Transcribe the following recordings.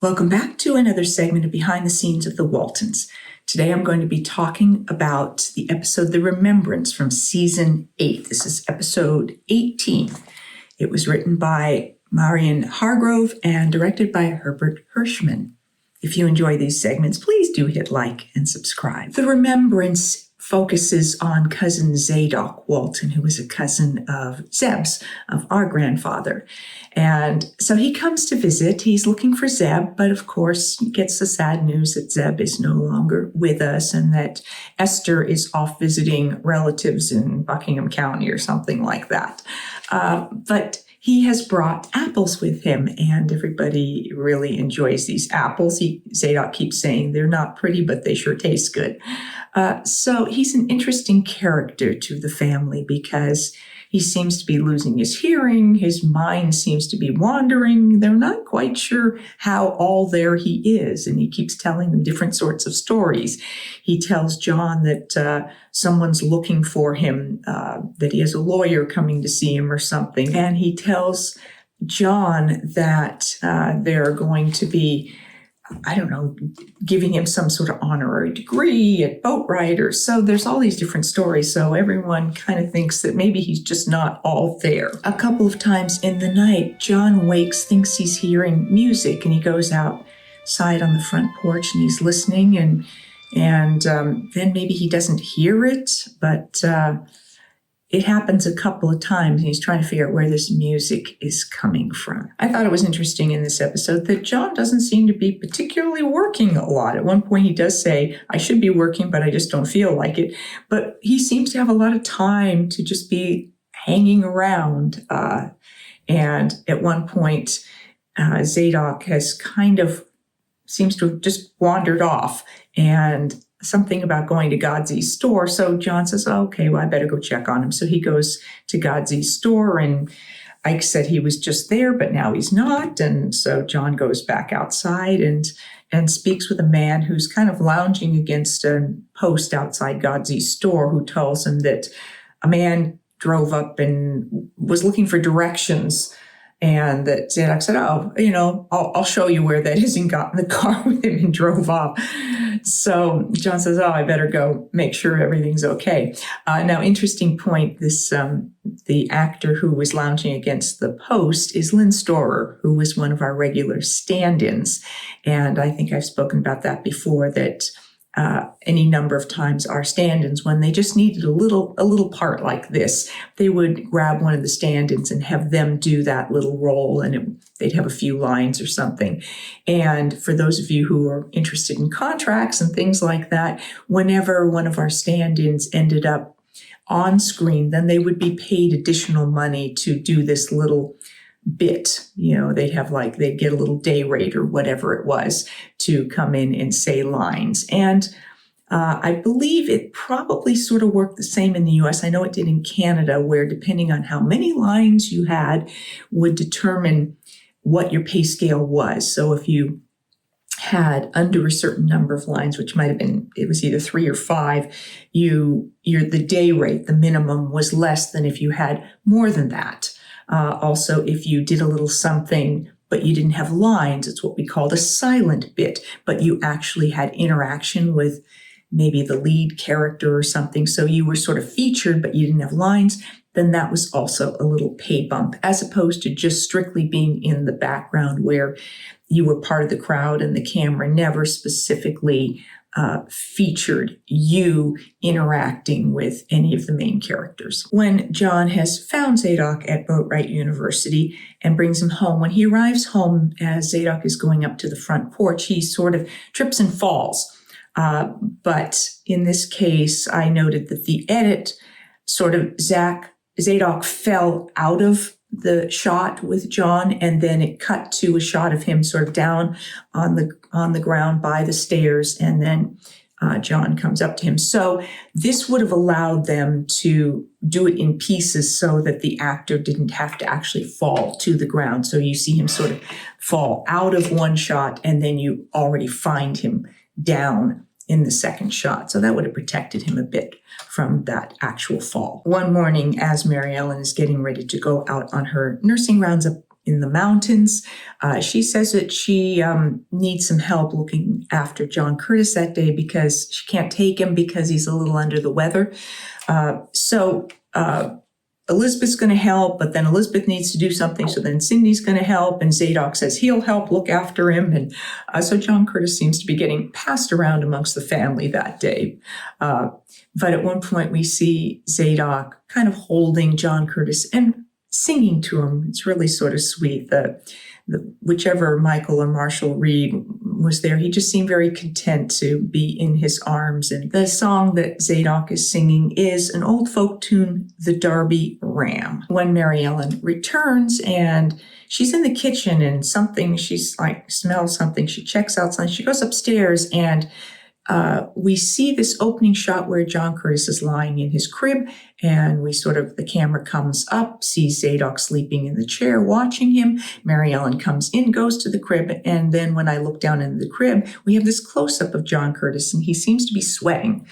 Welcome back to another segment of Behind the Scenes of the Waltons. Today I'm going to be talking about the episode The Remembrance from Season 8. This is episode 18. It was written by Marion Hargrove and directed by Herbert Hirschman. If you enjoy these segments, please do hit like and subscribe. The Remembrance focuses on cousin Zadock Walton, who was a cousin of Zeb's, of our grandfather. And so he comes to visit. He's looking for Zeb, but of course he gets the sad news that Zeb is no longer with us and that Esther is off visiting relatives in Buckingham County or something like that. But he has brought apples with him, and everybody really enjoys these apples. Zadok keeps saying they're not pretty, but they sure taste good. So he's an interesting character to the family because he seems to be losing his hearing. His mind seems to be wandering. They're not quite sure how all there he is, and he keeps telling them different sorts of stories. He tells John that someone's looking for him, that he has a lawyer coming to see him or something. And he tells John that they're going to be, giving him some sort of honorary degree at Boatwright. So there's all these different stories. So everyone kind of thinks that maybe he's just not all there. A couple of times in the night, John wakes, thinks he's hearing music, and he goes outside on the front porch and he's listening, and then maybe he doesn't hear it, but it happens a couple of times, and he's trying to figure out where this music is coming from. I thought it was interesting in this episode that John doesn't seem to be particularly working a lot. At one point, he does say, I should be working, but I just don't feel like it. But he seems to have a lot of time to just be hanging around. And at one point, Zadok seems to have just wandered off, and something about going to Godsey's store. So John says, okay, well, I better go check on him. So he goes to Godsey's store, and Ike said he was just there, but now he's not. And so John goes back outside and speaks with a man who's kind of lounging against a post outside Godsey's store, who tells him that a man drove up and was looking for directions, and that Zadok said, I'll show you where that is, and got in the car with him and drove off. So John says, I better go make sure everything's okay. Now, interesting point, the actor who was lounging against the post is Lynn Storer, who was one of our regular stand-ins. And I think I've spoken about that before, that any number of times our stand-ins, when they just needed a little part like this, they would grab one of the stand-ins and have them do that little role, and they'd have a few lines or something. And for those of you who are interested in contracts and things like that, whenever one of our stand-ins ended up on screen, then they would be paid additional money to do this little bit. They'd get a little day rate or whatever it was to come in and say lines. And I believe it probably sort of worked the same in the US. I know it did in Canada, where depending on how many lines you had would determine what your pay scale was. So if you had under a certain number of lines, which might have been, it was either 3 or 5, the day rate, the minimum, was less than if you had more than that. Also, if you did a little something, but you didn't have lines, it's what we called a silent bit, but you actually had interaction with maybe the lead character or something. So you were sort of featured, but you didn't have lines. Then that was also a little pay bump, as opposed to just strictly being in the background where you were part of the crowd and the camera never specifically featured you interacting with any of the main characters. When John has found Zadok at Boatwright University and brings him home, when he arrives home, as Zadok is going up to the front porch, he sort of trips and falls. But in this case, I noted that the edit sort of Zadok fell out of the shot with John, and then it cut to a shot of him sort of down on the ground by the stairs, and then John comes up to him. So this would have allowed them to do it in pieces so that the actor didn't have to actually fall to the ground. So you see him sort of fall out of one shot, and then you already find him down in the second shot. So that would have protected him a bit from that actual fall. One morning, as Mary Ellen is getting ready to go out on her nursing rounds in the mountains. She says that she needs some help looking after John Curtis that day because she can't take him because he's a little under the weather. So Elizabeth's going to help, but then Elizabeth needs to do something. So then Cindy's going to help, and Zadok says he'll help look after him. And so John Curtis seems to be getting passed around amongst the family that day. But at one point we see Zadok kind of holding John Curtis and singing to him. It's really sort of sweet. Whichever Michael or Marshall Reed was there, he just seemed very content to be in his arms. And the song that Zadok is singing is an old folk tune, The Derby Ram. When Mary Ellen returns and she's in the kitchen and she's like, smells something, she checks out something, she goes upstairs and we see this opening shot where John Curtis is lying in his crib, and the camera comes up, sees Zadok sleeping in the chair, watching him. Mary Ellen comes in, goes to the crib, and then when I look down into the crib, we have this close-up of John Curtis, and he seems to be sweating.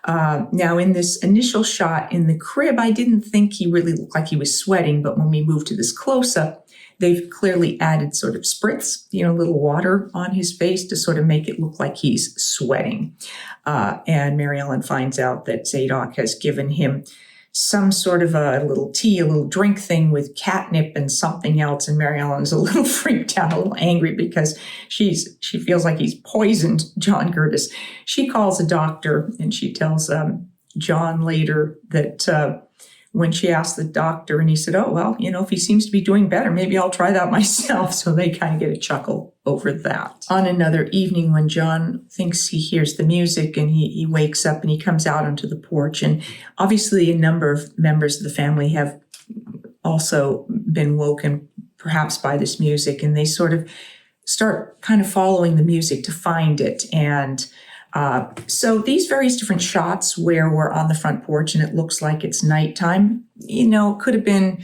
Now, in this initial shot in the crib, I didn't think he really looked like he was sweating, but when we move to this close-up, they've clearly added sort of spritz, a little water on his face to sort of make it look like he's sweating. And Mary Ellen finds out that Zadok has given him some sort of a little tea, a little drink thing with catnip and something else. And Mary Ellen's a little freaked out, a little angry because she feels like he's poisoned John Curtis. She calls a doctor and she tells John later that when she asked the doctor, and he said, oh, well, if he seems to be doing better, maybe I'll try that myself. So they kind of get a chuckle over that. On another evening when John thinks he hears the music and he wakes up and he comes out onto the porch, and obviously a number of members of the family have also been woken perhaps by this music, and they sort of start kind of following the music to find it. And so these various different shots where we're on the front porch and it looks like it's nighttime, could have been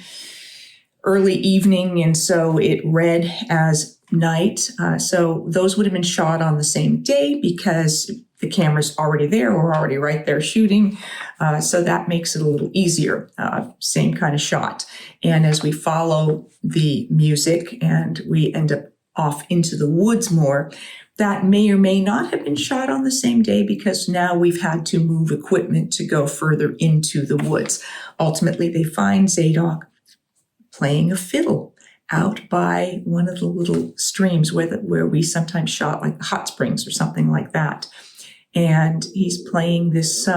early evening, and so it read as night. So those would have been shot on the same day because the camera's already there. We're already right there shooting. So that makes it a little easier. Same kind of shot. And as we follow the music and we end up off into the woods more, that may or may not have been shot on the same day because now we've had to move equipment to go further into the woods. Ultimately, they find Zadok playing a fiddle out by one of the little streams where we sometimes shot, like hot springs or something like that. And he's playing this,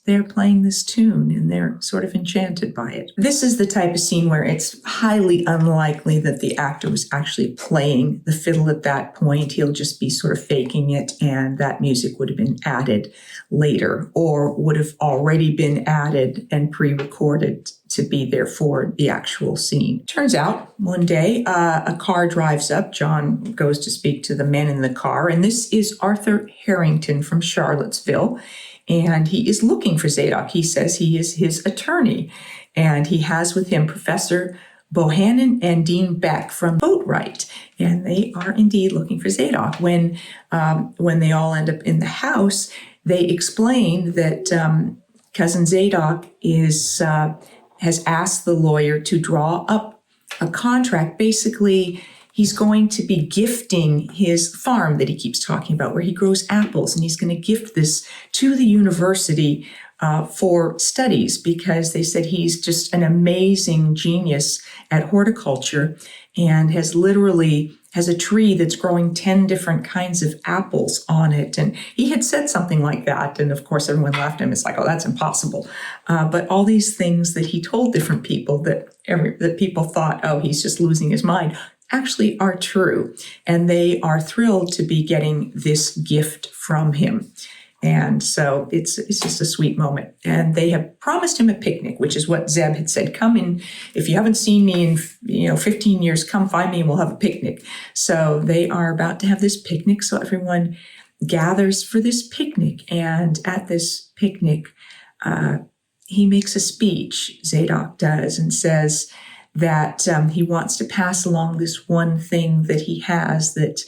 they're playing this tune and they're sort of enchanted by it. This is the type of scene where it's highly unlikely that the actor was actually playing the fiddle at that point. He'll just be sort of faking it, and that music would have been added later or would have already been added and pre-recorded to be there for the actual scene. Turns out one day a car drives up. John goes to speak to the men in the car, and this is Arthur Harrington from Charlottesville, and he is looking for Zadok. He says he is his attorney, and he has with him Professor Bohannon and Dean Beck from Boatwright, and they are indeed looking for Zadok. When they all end up in the house, they explain that cousin Zadok has asked the lawyer to draw up a contract. Basically, he's going to be gifting his farm that he keeps talking about, where he grows apples, and he's going to gift this to the university for studies because they said he's just an amazing genius at horticulture and has a tree that's growing 10 different kinds of apples on it. And he had said something like that. And of course, everyone laughed at him. It's like, oh, that's impossible. But all these things that he told different people that people thought, oh, he's just losing his mind, actually are true. And they are thrilled to be getting this gift from him. And so it's just a sweet moment. And they have promised him a picnic, which is what Zeb had said. Come in, if you haven't seen me in 15 years, come find me and we'll have a picnic. So they are about to have this picnic. So everyone gathers for this picnic. And at this picnic, he makes a speech, Zadok does, and says that he wants to pass along this one thing that he has that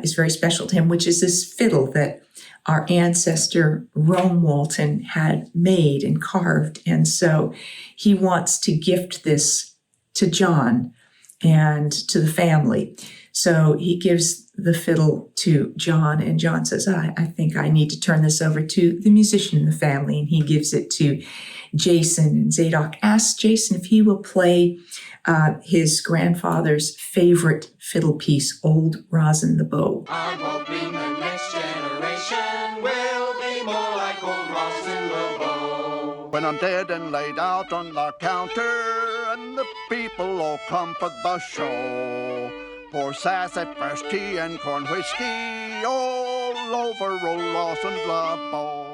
is very special to him, which is this fiddle that our ancestor Jon Walton had made and carved. And so he wants to gift this to John. and to the family. So he gives the fiddle to Jon, and Jon says, I think I need to turn this over to the musician in the family. And he gives it to Jason, and Zadok asks Jason if he will play his grandfather's favorite fiddle piece, Old Rosin the Bow. I'm hoping the next generation will be more like Old Rosin the Bow. When I'm dead and laid out on the counter, and the people all come for the show, pour sassy fresh tea and corn whiskey all over Old Rosin the Bow.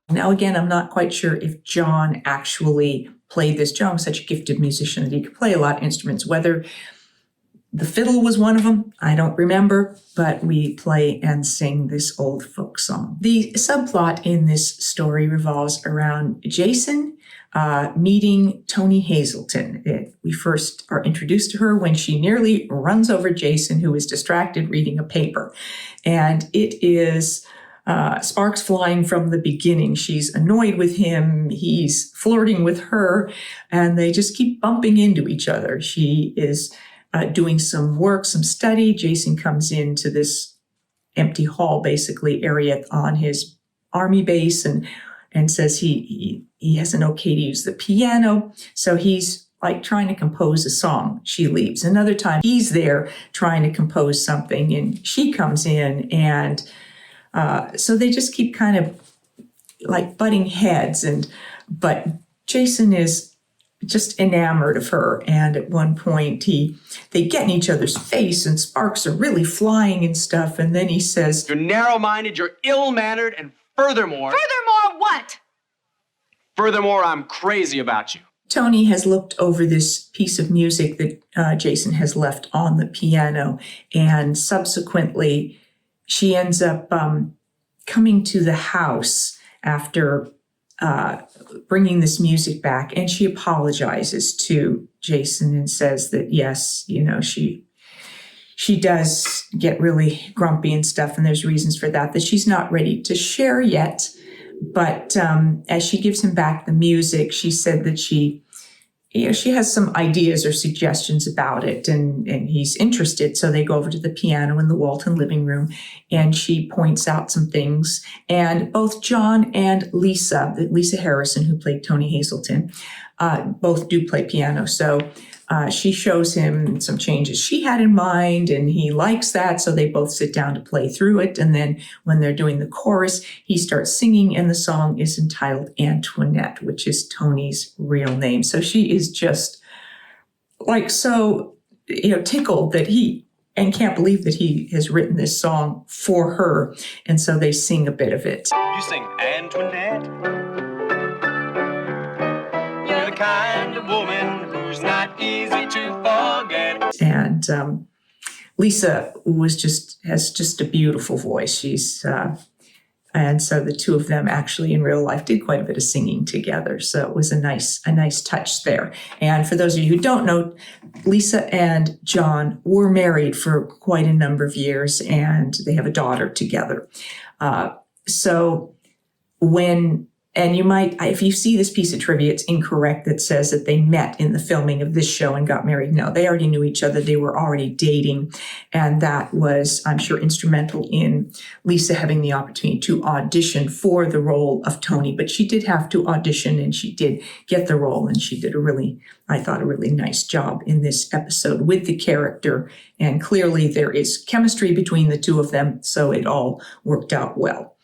Now, again, I'm not quite sure if Jon actually played this. Jon was such a gifted musician that he could play a lot of instruments. Whether the fiddle was one of them, I don't remember, but we play and sing this old folk song. The subplot in this story revolves around Jason meeting Toni Hazelton. We first are introduced to her when she nearly runs over Jason, who is distracted reading a paper. And it is sparks flying from the beginning. She's annoyed with him. He's flirting with her, and they just keep bumping into each other. She is doing some work, some study. Jason comes into this empty hall, basically, area on his army base, and says he hasn't okay to use the piano. So he's like trying to compose a song. She leaves. Another time he's there trying to compose something, and she comes in, and so they just keep kind of like butting heads, but Jason is just enamored of her. And at one point they get in each other's face, and sparks are really flying and stuff. And then he says, "You're narrow-minded, you're ill-mannered, and furthermore..." Furthermore what? Furthermore, I'm crazy about you. Toni has looked over this piece of music that Jason has left on the piano, and subsequently she ends up coming to the house after bringing this music back, and she apologizes to Jason and says that, yes, she does get really grumpy and stuff, and there's reasons for that she's not ready to share yet. But as she gives him back the music, she said that she has some ideas or suggestions about it, and he's interested. So they go over to the piano in the Walton living room, and she points out some things. And both Jon and Lisa Harrison, who played Toni Hazelton, both do play piano. So she shows him some changes she had in mind, and he likes that. So they both sit down to play through it. And then when they're doing the chorus, he starts singing, and the song is entitled Antoinette, which is Toni's real name. So she is just like so, tickled that and can't believe that he has written this song for her. And so they sing a bit of it. You sing Antoinette. You're the kind of woman who's not easy to forget. And Lisa has just a beautiful voice. And so the two of them actually in real life did quite a bit of singing together. So it was a nice touch there. And for those of you who don't know, Lisa and Jon were married for quite a number of years, and they have a daughter together. And you might, if you see this piece of trivia, it's incorrect that says that they met in the filming of this show and got married. No, they already knew each other. They were already dating. And that was, I'm sure, instrumental in Lisa having the opportunity to audition for the role of Toni. But she did have to audition, and she did get the role. And she did a really nice job in this episode with the character. And clearly there is chemistry between the two of them. So it all worked out well.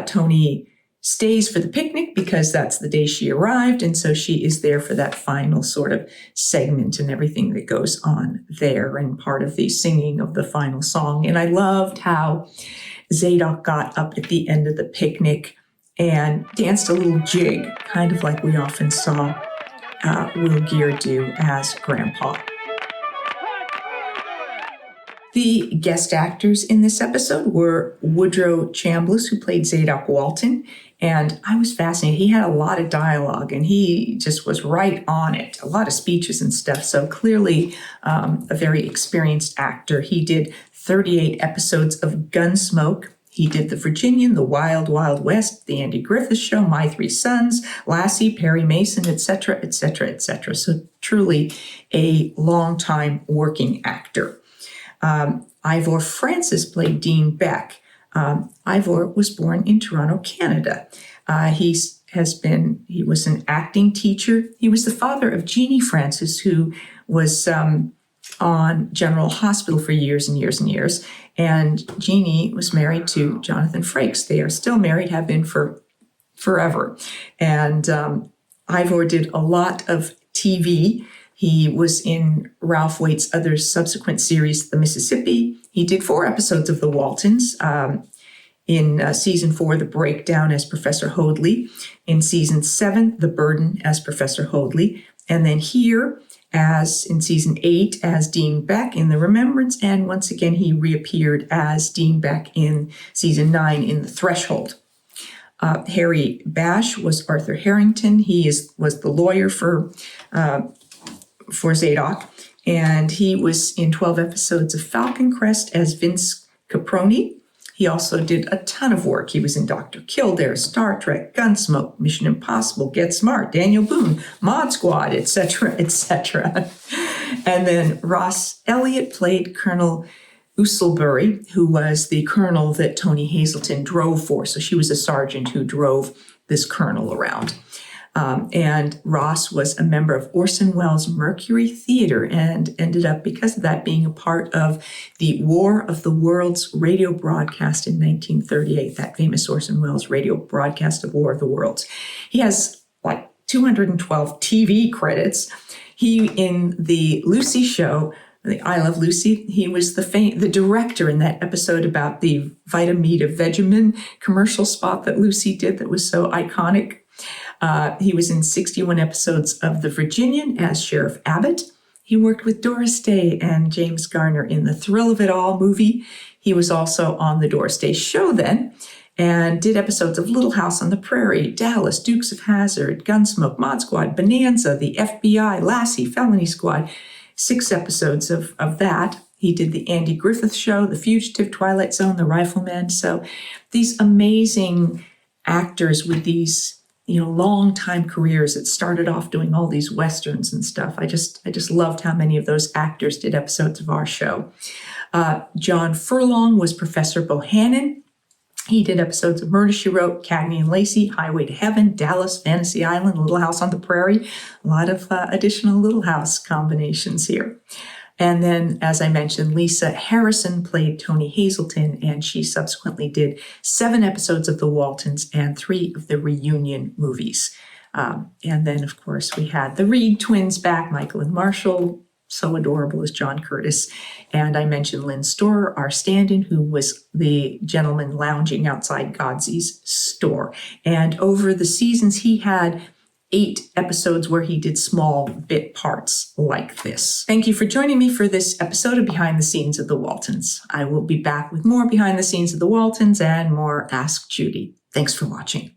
Toni stays for the picnic because that's the day she arrived, and so she is there for that final sort of segment and everything that goes on there, and part of the singing of the final song. And I loved how Zadok got up at the end of the picnic and danced a little jig, kind of like we often saw Will Geer do as Grandpa. The guest actors in this episode were Woodrow Chambliss, who played Zadok Walton, and I was fascinated. He had a lot of dialogue, and he just was right on it, a lot of speeches and stuff. So clearly a very experienced actor. He did 38 episodes of Gunsmoke He did The Virginian, The Wild Wild West, The Andy Griffith Show, My Three Sons, Lassie, Perry Mason, etc., etc., etc. So truly a long-time working actor. Ivor Francis played Dean Beck. Ivor was born in Toronto, Canada. He was an acting teacher. He was the father of Jeannie Francis, who was on General Hospital for years and years and years. And Jeannie was married to Jonathan Frakes. They are still married, have been for forever. And Ivor did a lot of TV. He was in Ralph Waite's other subsequent series, The Mississippi. He did 4 episodes of The Waltons. In season 4, The Breakdown as Professor Hoadley. In season 7, The Burden as Professor Hoadley. And then here, as in season 8, as Dean Beck in The Remembrance. And once again, he reappeared as Dean Beck in season 9 in The Threshold. Harry Bash was Arthur Harrington. He was the lawyer for Zadok. And he was in 12 episodes of Falcon Crest as Vince Caproni. He also did a ton of work. He was in Dr. Kildare, Star Trek, Gunsmoke, Mission Impossible, Get Smart, Daniel Boone, Mod Squad, etc., etc. And then Ross Elliott played Colonel Uselbury, who was the colonel that Tony Hazelton drove for. So she was a sergeant who drove this colonel around. And Ross was a member of Orson Welles' Mercury Theater and ended up, because of that, being a part of the War of the Worlds radio broadcast in 1938, that famous Orson Welles radio broadcast of War of the Worlds. He has like 212 TV credits. He, in the Lucy show, the I Love Lucy, he was the director in that episode about the Vitamita Vegemin commercial spot that Lucy did that was so iconic. He was in 61 episodes of The Virginian as Sheriff Abbott. He worked with Doris Day and James Garner in the Thrill of It All movie. He was also on the Doris Day Show then and did episodes of Little House on the Prairie, Dallas, Dukes of Hazzard, Gunsmoke, Mod Squad, Bonanza, The FBI, Lassie, Felony Squad. 6 episodes of that. He did the Andy Griffith Show, The Fugitive, Twilight Zone, The Rifleman. So these amazing actors with these long time careers that started off doing all these Westerns and stuff. I just loved how many of those actors did episodes of our show. John Furlong was Professor Bohannon. He did episodes of Murder, She Wrote, Cagney and Lacey, Highway to Heaven, Dallas, Fantasy Island, Little House on the Prairie. A lot of additional Little House combinations here. And then, as I mentioned, Lisa Harrison played Tony Hazelton, and she subsequently did 7 episodes of The Waltons and 3 of the reunion movies. And then, of course, we had the Reed twins back, Michael and Marshall, so adorable as John Curtis. And I mentioned Lynn Storer, our stand-in, who was the gentleman lounging outside Godsey's store. And over the seasons, he had 8 episodes where he did small bit parts like this. Thank you for joining me for this episode of Behind the Scenes of the Waltons. I will be back with more Behind the Scenes of the Waltons and more Ask Judy. Thanks for watching.